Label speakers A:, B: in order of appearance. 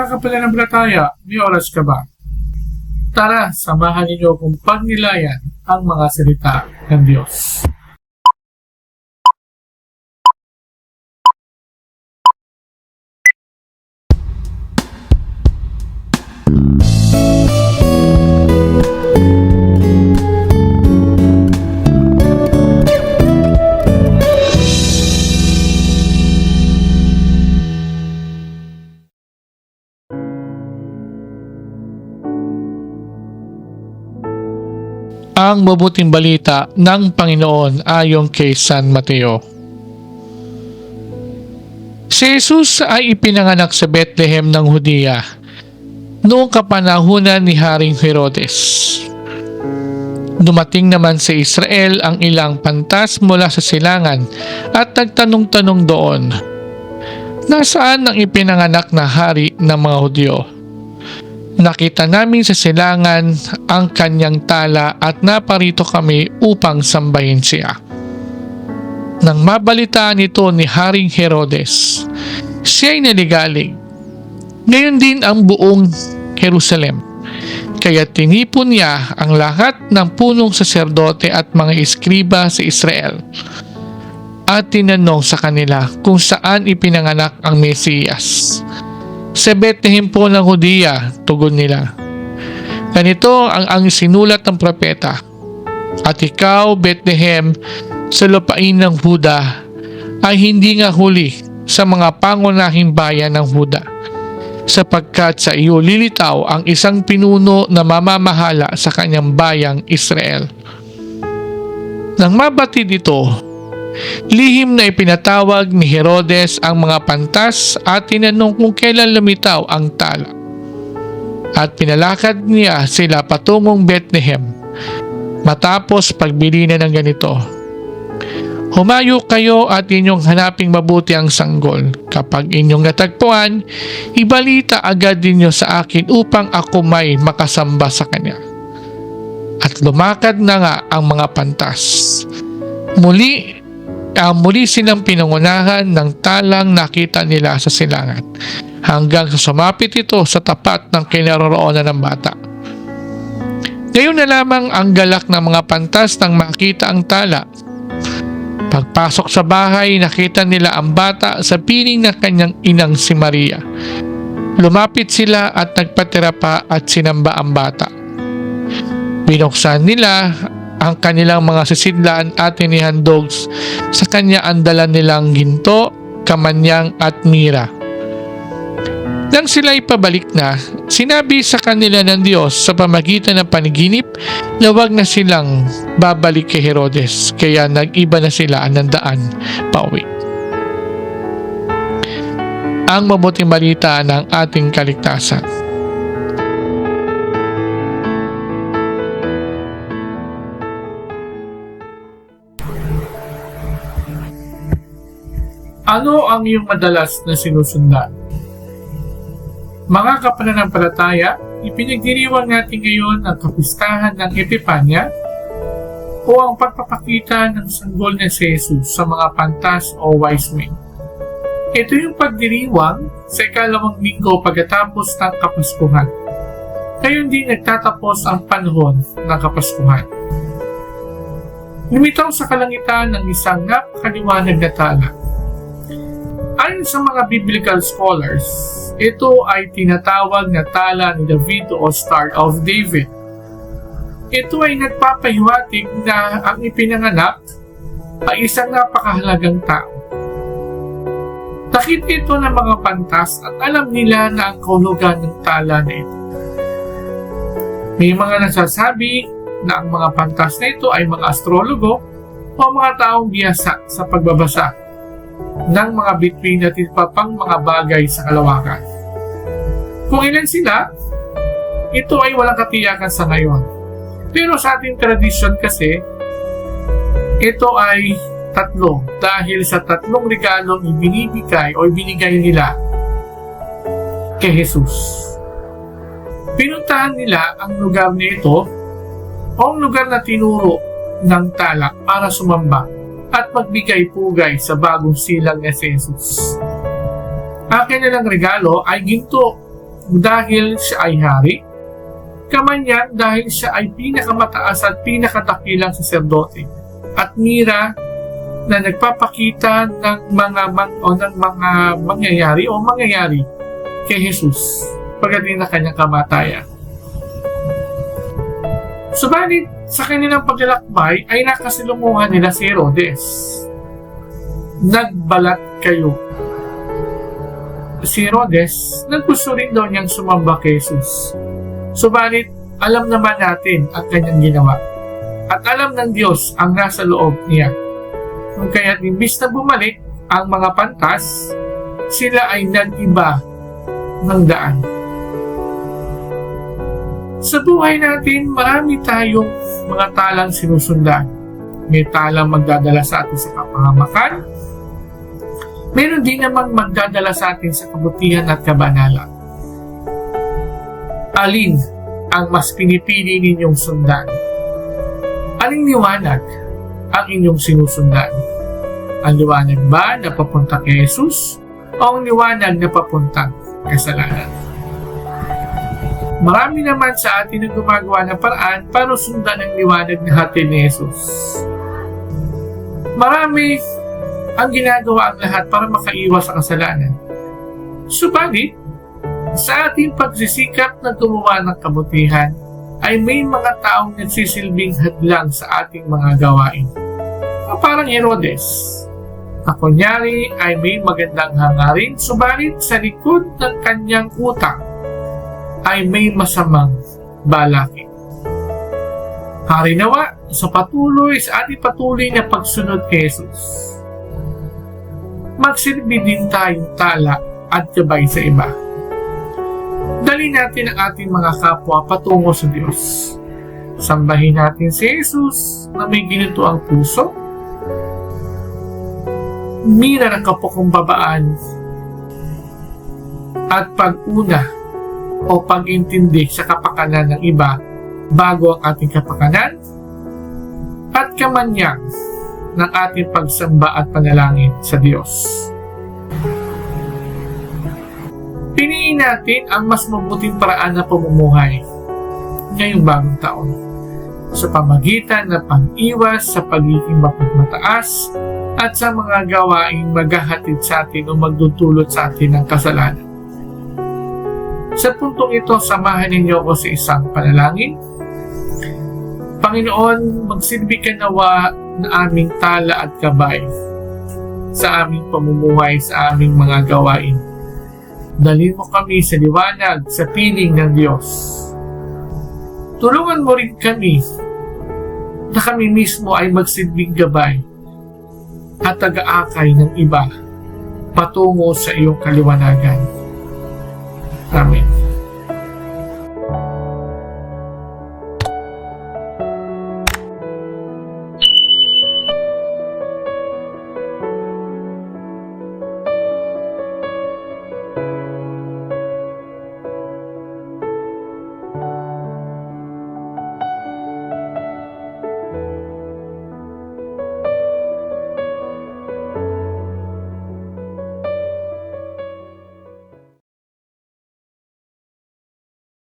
A: Mga kapananampalataya, may oras ka ba? Tara, samahan ninyo kung pagnilayan ang mga salita ng Diyos. Ang mabuting balita ng Panginoon ayon kay San Mateo. Si Jesus ay ipinanganak sa Bethlehem ng Hudiya noong kapanahunan ni Haring Herodes. Dumating naman sa Israel ang ilang pantas mula sa silangan at nagtanong-tanong doon, nasaan ang ipinanganak na hari ng mga Hudyo? Nakita namin sa silangan ang kanyang tala at naparito kami upang sambahin siya. Nang mabalitaan ito ni Haring Herodes, siya'y naligalig. Ngayon din ang buong Jerusalem. Kaya tinipon niya ang lahat ng punong saserdote at mga eskriba sa Israel at tinanong sa kanila kung saan ipinanganak ang Mesiyas. Sa Bethlehem po ng Hudiya, tugon nila. Ganito ang sinulat ng propeta. At ikaw, Bethlehem, sa lupain ng Huda, ay hindi nga huli sa mga pangunahing bayan ng Huda, sapagkat sa iyo lilitaw ang isang pinuno na mamamahala sa kanyang bayang Israel. Nang mabatid ito, lihim na ipinatawag ni Herodes ang mga pantas at tinanong kung kailan lumitaw ang tala. At pinalakad niya sila patungong Bethlehem. Matapos pagbili na ng ganito, humayo kayo at inyong hanaping mabuti ang sanggol. Kapag inyong natagpuan, ibalita agad ninyo sa akin upang ako may makasamba sa kanya. At lumakad na nga ang mga pantas. Muli silang pinangunahan ng talang nakita nila sa silangan hanggang sa sumapit ito sa tapat ng kinaroroonan ng bata. Ngayon na lamang ang galak ng mga pantas nang makita ang tala. Pagpasok sa bahay, nakita nila ang bata sa piling ng kanyang inang si Maria. Lumapit sila at nagpatira pa at sinamba ang bata. Binuksan nila ang kanilang mga sisidlaan at inihandog sa kanya ang dala nilang ginto, kamanyang at mira. Nang sila'y pabalik na, sinabi sa kanila ng Diyos sa pamagitan ng panaginip na huwag na silang babalik kay Herodes, kaya nag-iba na sila ng daan pauwi. Ang mabuting balita ng ating kaligtasan. Ano ang iyong madalas na sinusundan? Mga kapananampalataya, ipinagdiriwang natin ngayon ang kapistahan ng Epipanya o ang pagpapakita ng sanggol na si Jesus sa mga pantas o wise men. Ito yung pagdiriwang sa ikalawang linggo pagkatapos ng Kapaskuhan. Ngayon din nagtatapos ang panahon ng Kapaskuhan. Lumitaw sa kalangitan ng isang napakaliwanag na tala. Ayon sa mga biblical scholars, ito ay tinatawag na tala ni David o Star of David. Ito ay nagpapahiwatig na ang ipinanganak ay isang napakahalagang tao. Nakita ito ng mga pantas at alam nila na ang kahulugan ng tala na ito. May mga nagsasabi na ang mga pantas na ito ay mga astrologo o mga taong biyasa sa pagbabasa ng mga bituin at iba pang mga bagay sa kalawakan. Kung ilan sila, ito ay walang katiyakan sa ngayon. Pero sa ating tradisyon kasi, ito ay tatlo dahil sa tatlong regalong ibinibigay o ibinigay nila kay Jesus. Pinuntahan nila ang lugar na ito o ang lugar na tinuro ng tala para sumamba at magbigay-pugay sa bagong silang na si Jesus. Ang kanilang regalo ay ginto dahil siya ay hari, Kamanyan dahil siya ay pinakamataas at pinakadakilang saserdote, at Mira na nagpapakita ng mga mangyayari kay Jesus pagdating na kanyang kamatayan. Subalit sa kanilang paglalakbay ay nakasilunguhan nila si Herodes. Nagbalat kayo. Si Herodes, naggusto rin daw niyang sumamba kay Jesus. Subalit, alam naman natin ang kanyang ginawa. At alam ng Diyos ang nasa loob niya. Kung kaya't imbis na bumalik ang mga pantas, sila ay nag-iba ng daan. Sa buhay natin, marami tayong mga talang sinusundan. May talang magdadala sa atin sa kapahamakan. Meron din namang magdadala sa atin sa kabutihan at kabanalan. Alin ang mas pinipili ninyong sundan? Aling liwanag ang inyong sinusundan? Ang liwanag ba na papunta kay Jesus o ang liwanag na papuntang kasalanan? Marami naman sa atin ang gumagawa ng paraan para sundan ang liwanag na hatid ni Jesus. Marami ang ginagawa ang lahat para makaiwas sa kasalanan. Subalit, sa ating pagsisikap na gumawa ng kabutihan, ay may mga taong nagsisilbing hadlang sa ating mga gawain. Parang Herodes, na kunyari ay may magandang hangarin, subalit sa likod ng kanyang utak ay may masamang balakid. Hari nawa sa ating patuloy na pagsunod kay Jesus. Magsilbi din tayong tala at gabay sa iba. Dali natin ang ating mga kapwa patungo sa Diyos. Sambahin natin si Jesus na may ginito ang puso. Mira ng kapakumbabaan at pag-una o pag-intindi sa kapakanan ng iba bago ang ating kapakanan, at kamanyang ng ating pagsamba at panalangin sa Diyos. Piliin natin ang mas mabuting paraan na pamumuhay ngayong bagong taon sa pamagitan ng pag-iwas sa pagiging mapagmataas at sa mga gawaing maghahatid sa atin o magdudulot sa atin ng kasalanan. Sa puntong ito, samahan ninyo ako sa isang panalangin. Panginoon, magsilbi ka nawa na aming tala at gabay sa aming pamumuhay, sa aming mga gawain. Dalhin mo kami sa liwanag, sa piling ng Diyos. Tulungan mo rin kami na kami mismo ay magsilbing gabay at taga-akay ng iba patungo sa iyong kaliwanagan. Amen.